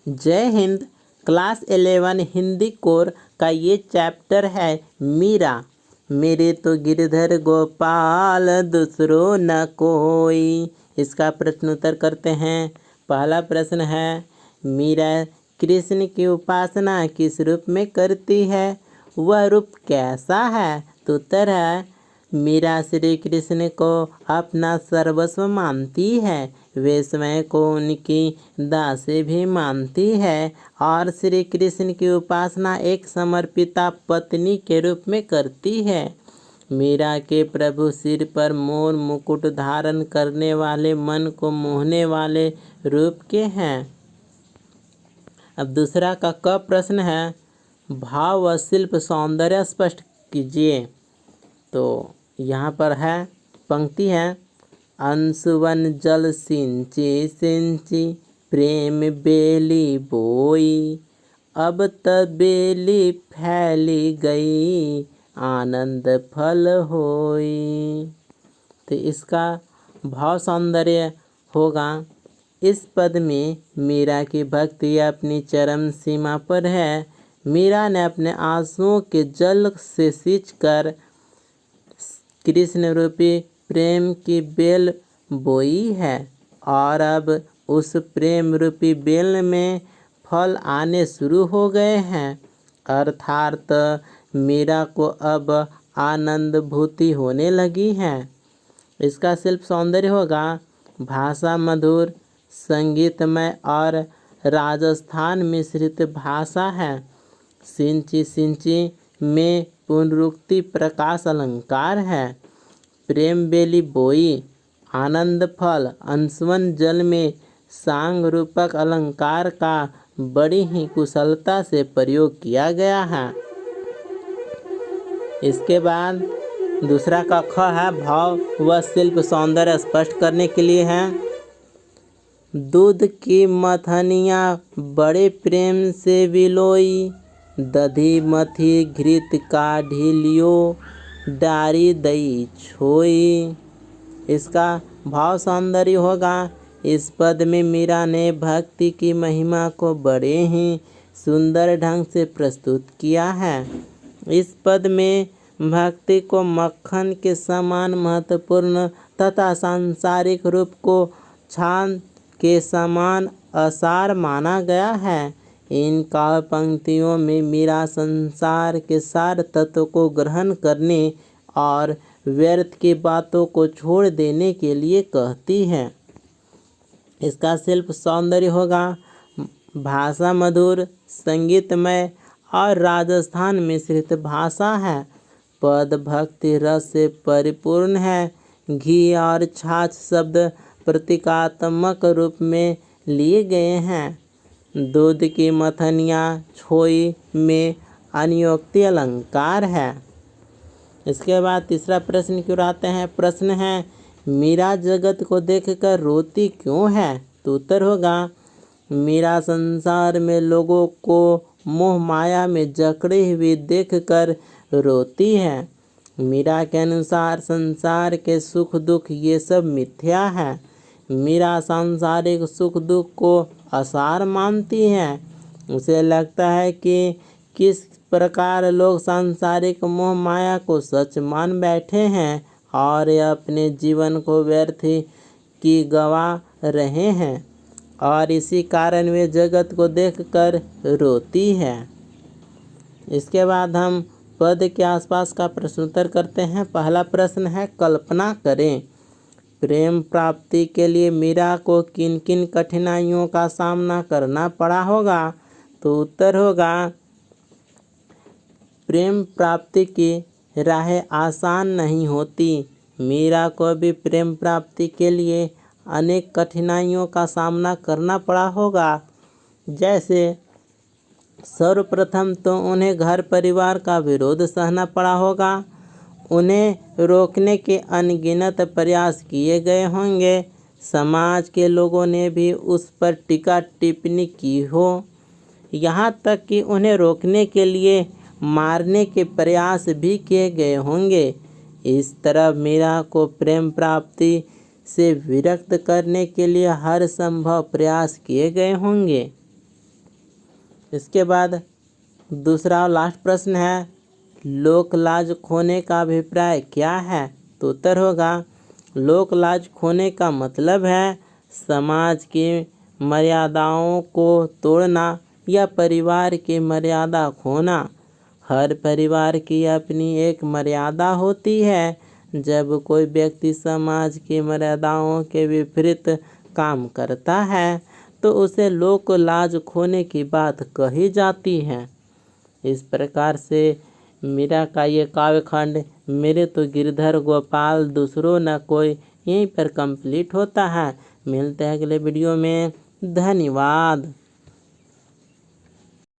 जय Hind. Class 11 Hindi core का ये चैप्टर है मीरा। मेरे तो गिरधर गोपाल दूसरो न कोई। इसका प्रश्नोत्तर करते हैं। पहला प्रश्न है, मीरा कृष्ण की उपासना किस रूप में करती है? वह रूप कैसा है? तो उत्तर है, मीरा श्री कृष्ण को अपना सर्वस्व मानती है। वे स्वयं को उनकी दासी भी मानती है और श्री कृष्ण की उपासना एक समर्पिता पत्नी के रूप में करती है। मीरा के प्रभु सिर पर मोर मुकुट धारण करने वाले, मन को मोहने वाले रूप के हैं। अब दूसरा का क प्रश्न है, भाव व शिल्प सौंदर्य स्पष्ट कीजिए। तो यहाँ पर है, पंक्ति है, अंशुवन जल सिंची सिंची प्रेम बेली बोई, अब तब बेली फैली गई आनंद फल होई। तो इसका भाव सौंदर्य होगा, इस पद में मीरा की भक्ति अपनी चरम सीमा पर है। मीरा ने अपने आंसुओं के जल से सींचकर कृष्ण रूपी प्रेम की बेल बोई है और अब उस प्रेम रूपी बेल में फल आने शुरू हो गए हैं। अर्थात मीरा को अब आनंदभूति होने लगी है। इसका शिल्प सौंदर्य होगा, भाषा मधुर, संगीतमय और राजस्थान मिश्रित भाषा है। सिंची सिंची में पुनरुक्ति प्रकाश अलंकार है। प्रेम बेली बोई, आनंद फल, अंशुवन जल में सांग रूपक अलंकार का बड़ी ही कुशलता से प्रयोग किया गया है। इसके बाद दूसरा का ख है, भाव व शिल्प सौंदर्य स्पष्ट करने के लिए है। दूध की मथनियाँ बड़े प्रेम से विलोई, दधी मथी घृत का ढीलियो डारी दई छोई। इसका भाव सौंदर्य होगा, इस पद में मीरा ने भक्ति की महिमा को बड़े ही सुंदर ढंग से प्रस्तुत किया है। इस पद में भक्ति को मक्खन के समान महत्वपूर्ण तथा सांसारिक रूप को छान के समान असार माना गया है। इन काव्य पंक्तियों में मीरा संसार के सार तत्व को ग्रहण करने और व्यर्थ की बातों को छोड़ देने के लिए कहती है। इसका शिल्प सौंदर्य होगा, भाषा मधुर, संगीतमय और राजस्थान मिश्रित भाषा है। पद भक्ति रस से परिपूर्ण है। घी और छाछ शब्द प्रतीकात्मक रूप में लिए गए हैं। दूध की मथनियाँ छोई में अनियोक्ति अलंकार है। इसके बाद तीसरा प्रश्न की ओर आते हैं। प्रश्न है, मीरा जगत को देखकर रोती क्यों है? तो उत्तर होगा, मीरा संसार में लोगों को मोह माया में जकड़े हुए देखकर रोती है। मीरा के अनुसार संसार के सुख दुख ये सब मिथ्या है। मीरा सांसारिक सुख दुख को असार मानती है। उसे लगता है कि किस प्रकार लोग सांसारिक मोह माया को सच मान बैठे हैं और अपने जीवन को व्यर्थ की गवा रहे हैं और इसी कारण वे जगत को देखकर रोती है। इसके बाद हम पद के आसपास का प्रश्नोत्तर करते हैं। पहला प्रश्न है, कल्पना करें, प्रेम प्राप्ति के लिए मीरा को किन किन कठिनाइयों का सामना करना पड़ा होगा? तो उत्तर होगा, प्रेम प्राप्ति की राहें आसान नहीं होती। मीरा को भी प्रेम प्राप्ति के लिए अनेक कठिनाइयों का सामना करना पड़ा होगा। जैसे सर्वप्रथम तो उन्हें घर परिवार का विरोध सहना पड़ा होगा। उन्हें रोकने के अनगिनत प्रयास किए गए होंगे। समाज के लोगों ने भी उस पर टीका टिप्पणी की हो। यहाँ तक कि उन्हें रोकने के लिए मारने के प्रयास भी किए गए होंगे। इस तरह मीरा को प्रेम प्राप्ति से विरक्त करने के लिए हर संभव प्रयास किए गए होंगे। इसके बाद दूसरा और लास्ट प्रश्न है, लोक लाज खोने का अभिप्राय क्या है? तो उत्तर होगा, लोक लाज खोने का मतलब है समाज की मर्यादाओं को तोड़ना या परिवार की मर्यादा खोना। हर परिवार की अपनी एक मर्यादा होती है। जब कोई व्यक्ति समाज की मर्यादाओं के विपरीत काम करता है तो उसे लोक लाज खोने की बात कही जाती है। इस प्रकार से मीरा का ये काव्यखंड मेरे तो गिरधर गोपाल दूसरों न कोई यहीं पर कंप्लीट होता है। मिलते हैं अगले वीडियो में। धन्यवाद।